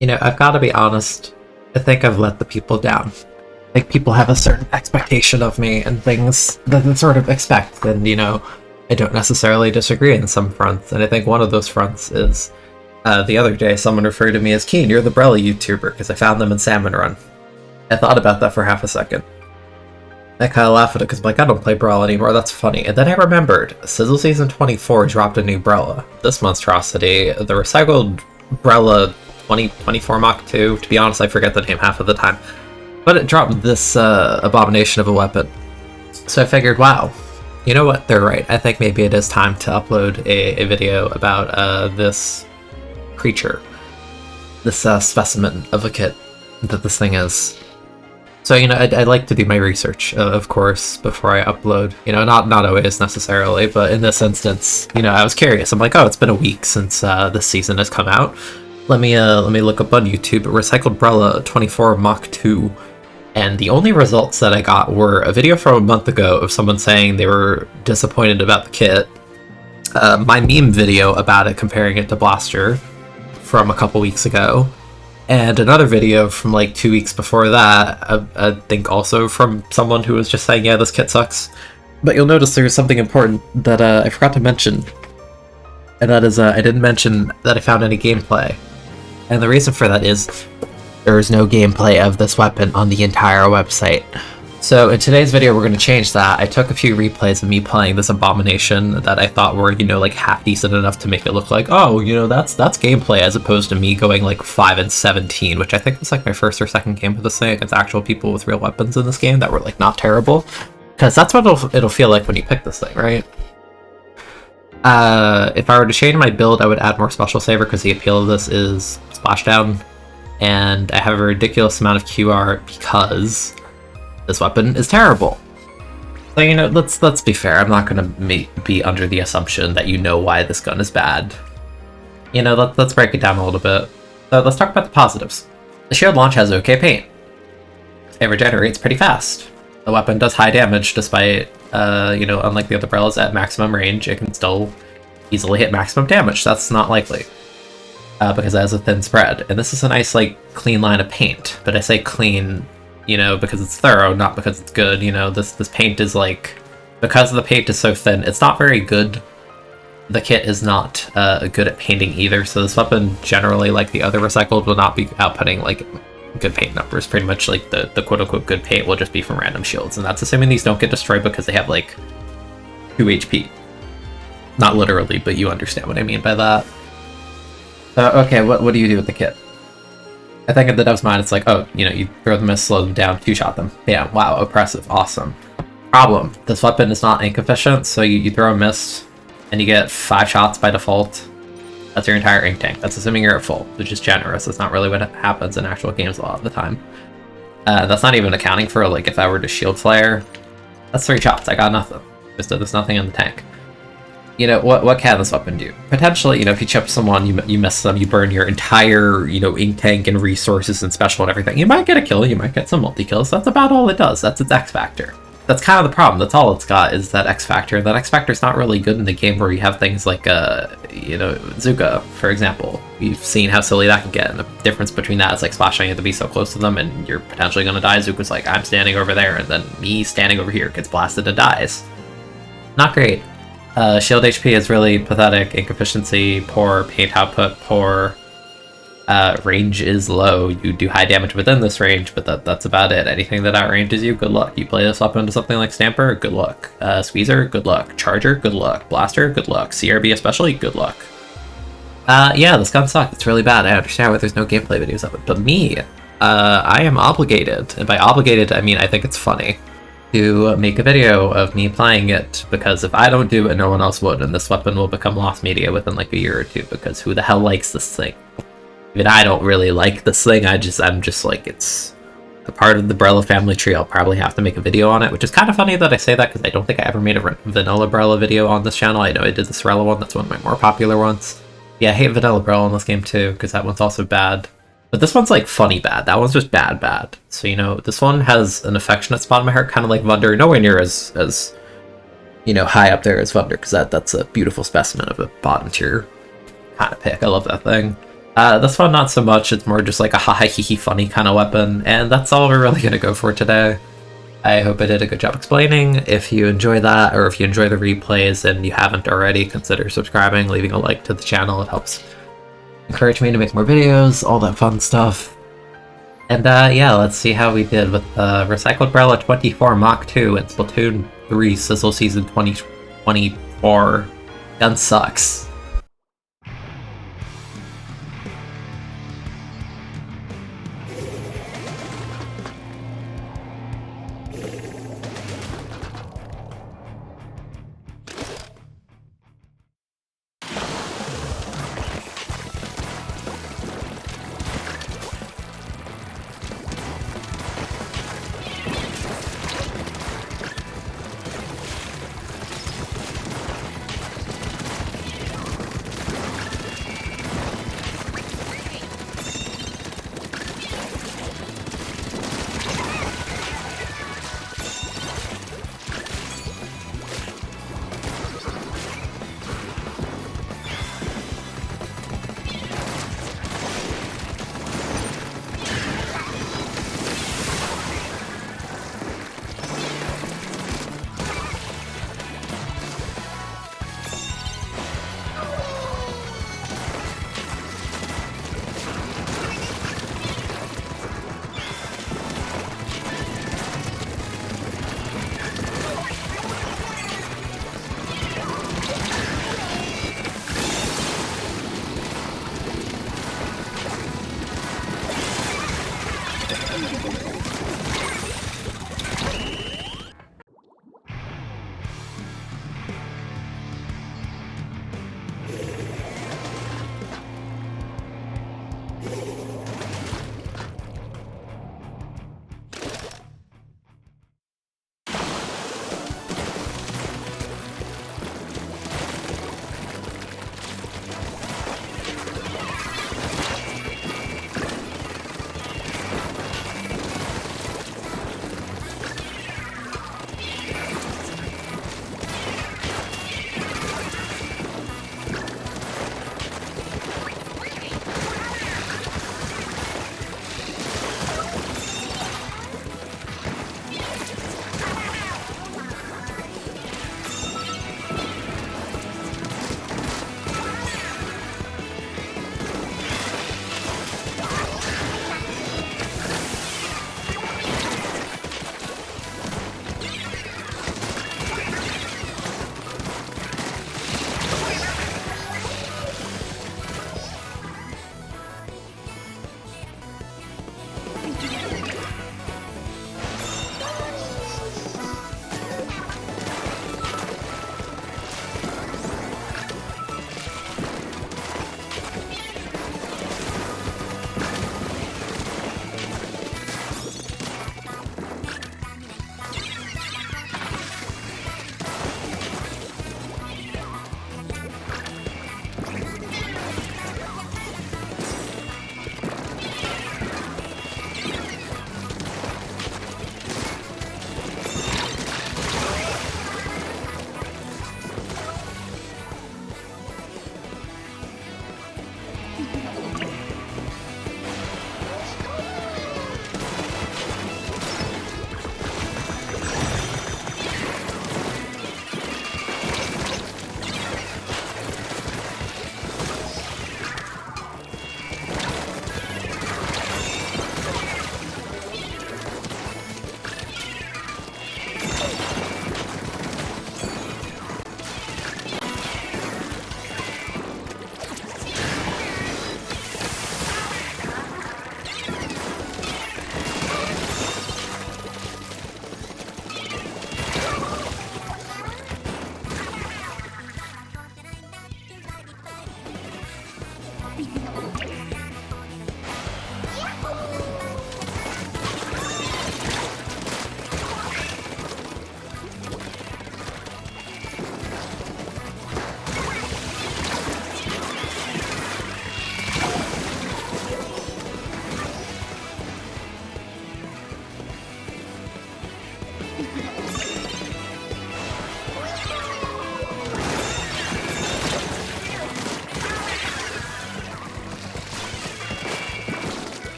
You know, I've got to be honest. I think I've let the people down. I think people have a certain expectation of me and things that they sort of expect, and I don't necessarily disagree in some fronts. And I think one of those fronts is the other day someone referred to me as Keen, you're the Brella YouTuber, because I found them in Salmon Run. I thought about that for half a second. I kind of laughed at it because I'm like, I don't play Brella anymore, that's funny. And then I remembered, Sizzle Season 24 dropped a new Brella. This monstrosity, the Recycled Brella 2024 Mach 2, to be honest, I forget the name half of the time. But it dropped this abomination of a weapon. So I figured, wow, you know what, they're right. I think maybe it is time to upload a video about this creature. This specimen of a kit that this thing is. So, I like to do my research, of course, before I upload. Not always necessarily, but in this instance, I was curious. I'm like, oh, it's been a week since this season has come out. Let me look up on YouTube, Recycled Brella 24 Mach 2. And the only results that I got were a video from a month ago of someone saying they were disappointed about the kit, my meme video about it comparing it to Blaster from a couple weeks ago, and another video from like 2 weeks before that, I think also from someone who was just saying, yeah, this kit sucks. But you'll notice there's something important that I forgot to mention, and that is I didn't mention that I found any gameplay. And the reason for that is there is no gameplay of this weapon on the entire website. So in today's video, we're going to change that. I took a few replays of me playing this abomination that I thought were, like half decent enough to make it look like, oh, that's gameplay, as opposed to me going like 5 and 17, which I think was like my first or second game with this thing against actual people with real weapons in this game that were like not terrible. Because that's what it'll feel like when you pick this thing, right? If I were to change my build, I would add more Special Saver because the appeal of this is splashdown, and I have a ridiculous amount of QR because this weapon is terrible. So, let's be fair. I'm not going to be under the assumption that you know why this gun is bad. Let's break it down a little bit. So let's talk about the positives. The shield launch has okay paint. It regenerates pretty fast. The weapon does high damage despite, unlike the other Brellas at maximum range, it can still easily hit maximum damage. That's not likely. Because it has a thin spread. And this is a nice, clean line of paint. But I say clean, because it's thorough, not because it's good. This paint is because the paint is so thin, it's not very good. The kit is not good at painting either, so this weapon generally, like the other recycled, will not be outputting good paint numbers. Pretty much the quote-unquote good paint will just be from random shields, and that's assuming these don't get destroyed because they have 2 HP. Not literally, but you understand what I mean by that. So okay, what do you do with the kit? I think in the dev's mind, it's like, oh, you throw them, slow them down, 2-shot them. Bam, wow, oppressive, awesome. Problem, this weapon is not ink efficient, so you throw a mist, and you get 5 shots by default. That's your entire ink tank. That's assuming you're at full, which is generous. That's not really what happens in actual games a lot of the time. That's not even accounting for, if I were to shield flare. That's 3 shots, I got nothing. There's nothing in the tank. What can this weapon do? Potentially, if you chip someone, you miss them, you burn your entire, ink tank and resources and special and everything. You might get a kill, you might get some multi-kills. That's about all it does. That's its X factor. That's kind of the problem. That's all it's got is that X factor. That X factor's not really good in the game where you have things like, Zuka, for example. We've seen how silly that can get, and the difference between that is splashing, you have to be so close to them and you're potentially going to die. Zuka's like, I'm standing over there, and then me standing over here gets blasted and dies. Not great. Shield HP is really pathetic, ink efficiency poor, paint output poor, range is low. You do high damage within this range, but that's about it. Anything that outranges you, good luck. You play this weapon into something like Stamper, good luck. Squeezer, good luck. Charger, good luck. Blaster, good luck. CRB especially, good luck. Yeah, this gun sucks. It's really bad. I understand why there's no gameplay videos of it, but me, I am obligated, and by obligated I mean I think it's funny, to make a video of me playing it, because if I don't do it, no one else would, and this weapon will become lost media within a year or two, because who the hell likes this thing? Even I don't really like this thing. I'm just it's a part of the Brella family tree. I'll probably have to make a video on it, which is kind of funny that I say that, because I don't think I ever made a vanilla Brella video on this channel. I know I did the Sorella one, that's one of my more popular ones. Yeah, I hate vanilla Brella in this game too, because that one's also bad. But this one's funny bad. That one's just bad. So, this one has an affectionate spot in my heart, kind of like Vunder. Nowhere near as high up there as Vunder, because that's a beautiful specimen of a bottom tier kind of pick. I love that thing. This one not so much, it's more just like a ha hee funny kind of weapon, and that's all we're really gonna go for today. I hope I did a good job explaining. If you enjoy that, or if you enjoy the replays and you haven't already, consider subscribing, leaving a like to the channel. It helps encourage me to make more videos, all that fun stuff. And yeah, let's see how we did with Recycled Brella 24 Mach 2 and Splatoon 3 Sizzle Season 2024. Gun sucks.